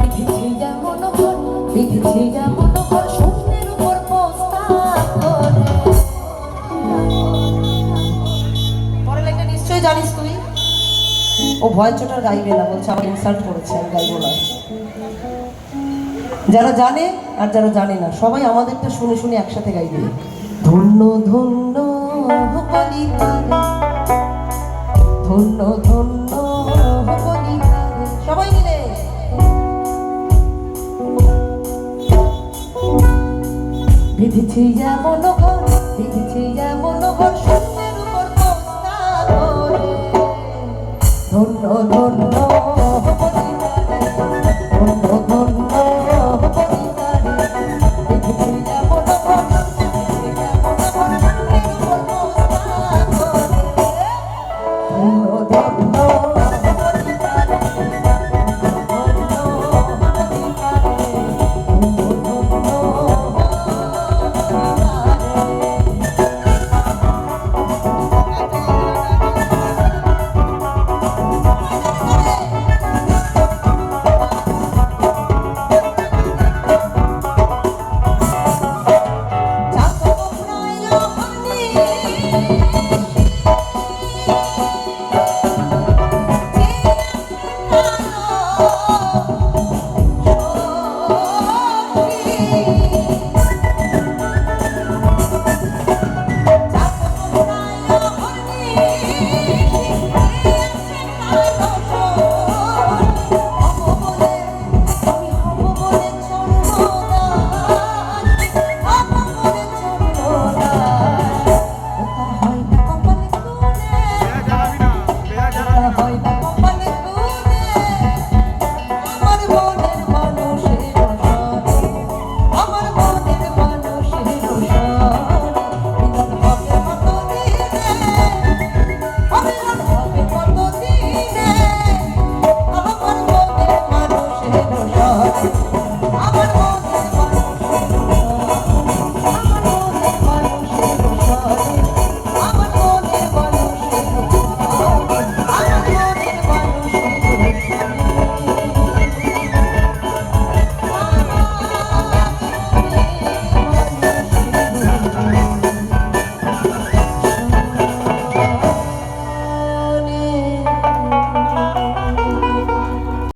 দেখেছি যেমন ঘর, দেখেছি যেমন ঘর শূন্যের উপর পোস্তা করে। পরের লাইনটা নিশ্চয়ই জানিস তুই। ও ভয় চোটার গাইবে না, বলছে আমার ইনসাল্ট করেছে, আমি গাইবো না। যারা জানে আর যারা জানে না সবাই আমাদেরটা শুনে শুনে একসাথে গাইবে। ধন্য ধন্য কলিতারে, ধন্য ধন্য কলিতারে, সবাই মিলে। বিধিছি যেমন ঘর, বিধিছি যেমন ঘর শূন্যের উপর পোস্তা করে। ধন্য ধন্য কলিতারে, ধন্য ধন্য কলিতারে, বিধিছি যেমন ঘর, বিধিছি যেমন ঘর শূন্যের উপর পোস্তা করে। ধন্য ধন্য কলিতারে, ধন্য কলিতারে, ধন্য ধন্য।